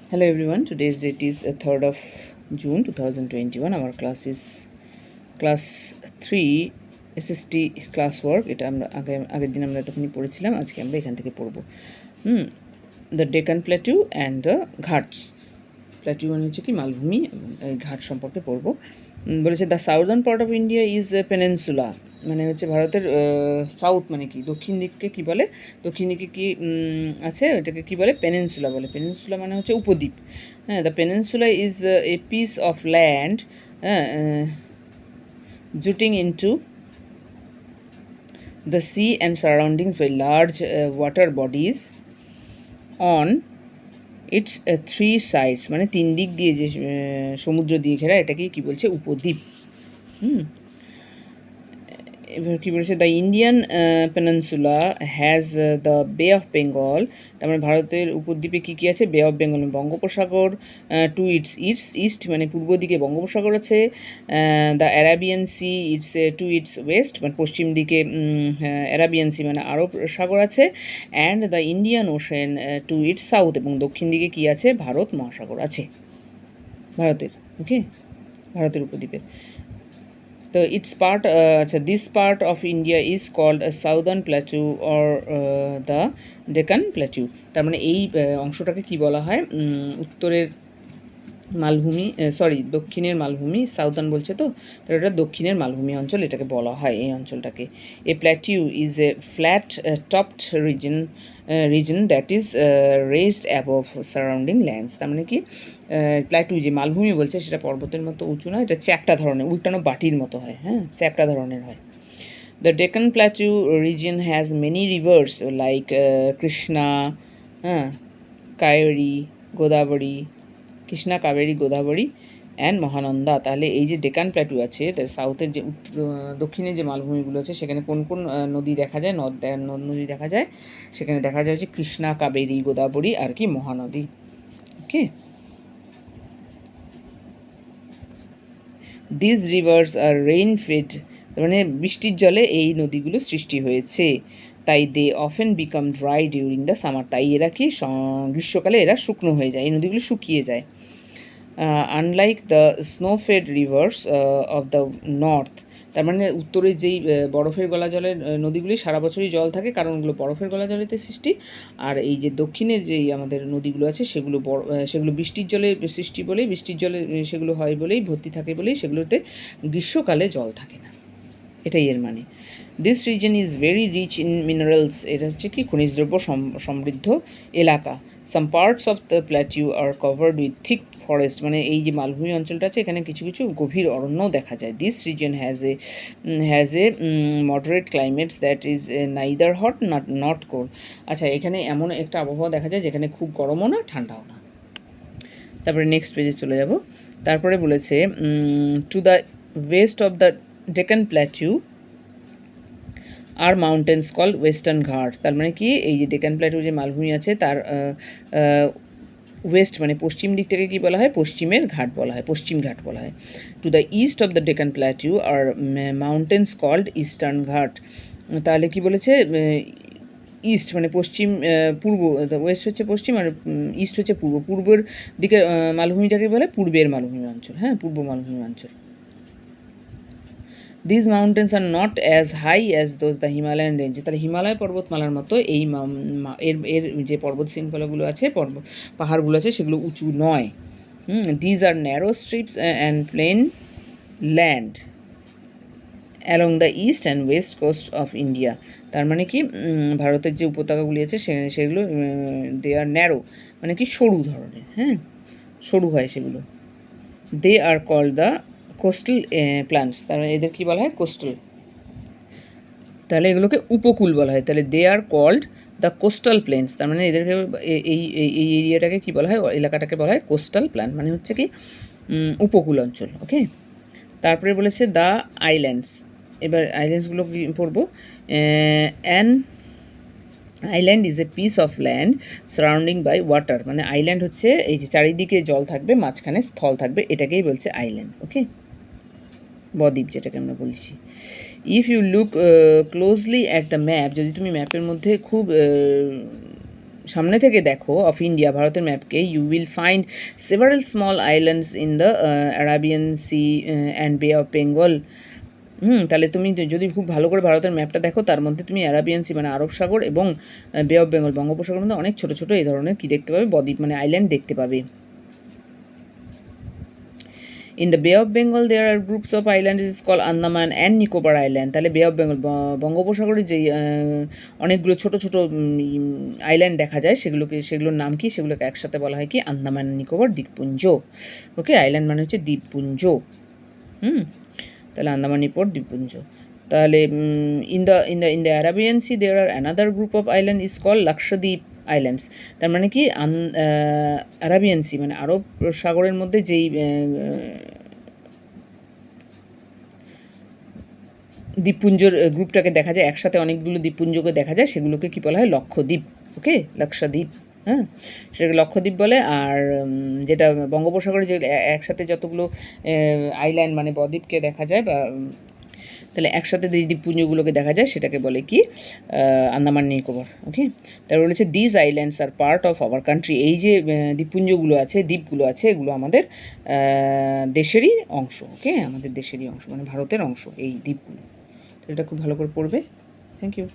Hello everyone, today's date is 3rd of June 2021. Our class is class 3 SST class work. এটা আমরা আগের দিন আমরা তখনই পড়েছিলাম, আজকে আমরা এখান থেকে পড়ব the Deccan plateau and the Ghats. Plateau মানে হচ্ছে কি মালভূমি, এবং এই ঘাট সম্পর্কে পড়ব। বলেছে the southern part of India is peninsula, মানে হচ্ছে ভারতের সাউথ মানে কি দক্ষিণ দিককে কি বলে, দক্ষিণ দিকে কি আছে ওটাকে কি বলে, পেনেন্সুলা বলে। পেনেন্সুলা মানে হচ্ছে উপদ্বীপ। হ্যাঁ, the peninsula is a piece of land jutting into the sea and surroundings by large water bodies on it's three sides, মানে তিন দিক দিয়ে যে সমুদ্র দিয়ে ঘেরা, এটাকেই কী বলছে, উপদ্বীপ। এবার কী বলেছে, the Indian peninsula has the bay of Bengal, তার মানে ভারতের উপদ্বীপে কী কী আছে, বে অফ বেঙ্গল বঙ্গোপসাগর, টু ইটস ইস্ট মানে পূর্ব দিকে বঙ্গোপসাগর আছে, the Arabian sea it's to its west মানে পশ্চিম দিকে অ্যারাবিয়ান সি মানে আরব সাগর আছে, and the Indian ocean to its south, এবং দক্ষিণ দিকে কী আছে, ভারত মহাসাগর আছে ভারতের। ওকে, ভারতের উপদ্বীপের। তো ইটস পার্ট, আচ্ছা, this part of India is called southern plateau or the Deccan plateau. তার মানে এই অংশটাকে কি বলা হয়, উত্তরের মালভূমি, দক্ষিণের মালভূমি, সাউদার্ন বলছে তো, এটা দক্ষিণের মালভূমি অঞ্চল এটাকে বলা হয়, এই অঞ্চলটাকে। A plateau is a flat topped region that is raised above surrounding lands. তার মানে কি প্ল্যাটিউ যে মালভূমি বলছে সেটা পর্বতের মতো উঁচু না, এটা চ্যাপ্টা ধরনের, উল্টানো বাটির মতো হয়, হ্যাঁ, চ্যাপ্টা ধরনের হয়। The Deccan Plateau region has many rivers like Krishna, Kaveri, Godavari, Krishna, Kaveri, Godavari and Mahananda. তাহলে এই যে ডেকান প্ল্যাটু আছে, তার সাউথের যে দক্ষিণে যে মালভূমিগুলো আছে সেখানে কোন কোন নদী দেখা যায়, নদ নদী দেখা যায়, সেখানে দেখা যায় হচ্ছে কৃষ্ণা, কাবেরী, গোদাবরী আর কি Mahanadi. Okay, this rivers are rain fed, তার মানে বৃষ্টির জলে এই নদীগুলো সৃষ্টি হয়েছে, তাই they often become dry during the summer, তাই এরা কি গ্রীষ্মকালে এরা শুকনো হয়ে যায়, এই নদীগুলো শুকিয়ে যায়। Unlike the snowfed rivers of the north, তার মানে উত্তরে যেই বরফের গলা জলের নদীগুলি সারা বছরই জল থাকে, কারণ ওগুলো বরফের গলা জলেতে সৃষ্টি। আর এই যে দক্ষিণের যেই আমাদের নদীগুলো আছে সেগুলো বৃষ্টির জলে সৃষ্টি বলেই, বৃষ্টির জলে সেগুলো হয় বলেই, ভর্তি থাকে বলেই সেগুলোতে গ্রীষ্মকালে জল থাকে না, এটাই এর মানে। This region is very rich in minerals, এটা হচ্ছে কি খনিজ দ্রব্য সমৃদ্ধ এলাকা। Some parts of the plateau are covered with thick forest, মানে এই যে মালভূমি অঞ্চলটা আছে এখানে কিছু কিছু গভীর অরণ্যও দেখা যায়। This reason has a moderate climates that is neither hot not cold. আচ্ছা, এখানে এমন একটা আবহাওয়া দেখা যায় যেখানে খুব গরমও না ঠান্ডাও না। তারপরে নেক্সট পেজে চলে যাব। তারপরে বলেছে to the west of the Deccan plateau are mountains call western Ghat, তার মানে কি এই যে ডেকান প্ল্যাটিউ যে মালভূমি আছে তার ওয়েস্ট মানে পশ্চিম দিক থেকে কী বলা হয়, পশ্চিমের ঘাট বলা হয়, পশ্চিম ঘাট বলা হয়। To the east of the Deccan plateau are mountains called eastern Ghat, তাহলে কি বলেছে, ইস্ট মানে পশ্চিম, পূর্ব, ওয়েস্ট হচ্ছে পশ্চিম আর ইস্ট হচ্ছে পূর্ব, পূর্বের দিকে মালভূমিটাকে বলে পূর্বের মালভূমি অঞ্চল, হ্যাঁ, পূর্ব মালভূমি অঞ্চল। This mountains are not as high as those the Himalayan range, তাহলে হিমালয় পর্বতমালার মতো এই এর যে পর্বত শৃঙ্খলাগুলো আছে, পাহাড়গুলো আছে সেগুলো উঁচু নয়। These are narrow strips and plain land along the east and west coast of India, তার মানে কি ভারতের যে উপত্যকাগুলি আছে সেগুলো দে আর ন্যারো মানে কি সরু ধরনের, হ্যাঁ, সরু হয় সেগুলো। They are called the coastal plants, তাহলে এদের কী বলা হয়, কোস্টাল, তাহলে এগুলোকে উপকূল বলা হয়। তাহলে they are called the coastal plains, তার মানে এদেরকে এই এরিয়াটাকে কী বলা হয়, এলাকাটাকে বলা হয় কোস্টাল প্ল্যান, মানে হচ্ছে কি উপকূল অঞ্চল। ওকে, তারপরে বলেছে দ্য আইল্যান্ডস, এবার আইল্যান্ডসগুলো কি পড়বো। An island is a piece of land surrounding by water, মানে আইল্যান্ড হচ্ছে এই যে চারিদিকে জল থাকবে, মাঝখানে স্থল থাকবে, এটাকেই বলছে আইল্যান্ড। ওকে, বদ্বীপ যেটাকে আমরা বলছি। If you look closely at the map, যদি তুমি ম্যাপের মধ্যে খুব ভালো করে দেখো, তাহলে দেখবে যে the islands are not really islands, এগুলো কিন্তু আসলে আইল্যান্ড নয়, এগুলো হচ্ছে সামনে থেকে দেখো অফ ইন্ডিয়া, ভারতের ম্যাপকে, you will find several small islands in the Arabian Sea and Bay of Bengal. তাহলে তুমি যদি খুব ভালো করে ভারতের ম্যাপটা দেখো, তার মধ্যে তুমি অ্যারাবিয়ান সি মানে আরব সাগর এবং বে অফ বেঙ্গল বঙ্গোপসাগরের মধ্যে অনেক ছোটো ছোটো এই ধরনের কী দেখতে পাবে, বদ্বীপ মানে আইল্যান্ড দেখতে পাবে। In the bay of Bengal there are groups of island is call Andaman and Nicobar island. তাহলে বে অফ বেঙ্গল বঙ্গোপসাগরের যেই অনেকগুলো ছোটো ছোটো আইল্যান্ড দেখা যায়, সেগুলোর নাম কি, সেগুলোকে একসাথে বলা হয় কি, আন্দামান নিকোবর দ্বীপপুঞ্জ। ওকে, আইল্যান্ড মানে হচ্ছে দ্বীপপুঞ্জ। তাহলে আন্দামান নিকোবর দ্বীপপুঞ্জ। তাহলে in the Arabian Sea there are another group of island is call Lakshadweep islands. তার মানে কি, অ্যারাবিয়ান সি মানে আরব সাগরের মধ্যে যেই দ্বীপপুঞ্জর গ্রুপটাকে দেখা যায়, একসাথে অনেকগুলো দ্বীপপুঞ্জকে দেখা যায়, সেগুলোকে কী বলা হয়, লক্ষদ্বীপ। ওকে, লাক্ষাদ্বীপ, হ্যাঁ, সেটাকে লক্ষদ্বীপ বলে। আর যেটা বঙ্গোপসাগরে যে একসাথে যতগুলো আইল্যান্ড মানে বদ্বীপকে দেখা যায়, বা তাহলে একসাথে যে দ্বীপপুঞ্জগুলোকে দেখা যায় সেটাকে বলে কি, আন্দামান নিকোবর। ওকে, তারপর বলেছে this islands are part of our country. এই যে দ্বীপপুঞ্জগুলো আছে, দ্বীপগুলো আছে, এগুলো আমাদের দেশেরই অংশ। ওকে, আমাদের দেশেরই অংশ মানে ভারতের অংশ এই দ্বীপগুলো। তো এটা খুব ভালো করে পড়বে। Thank you.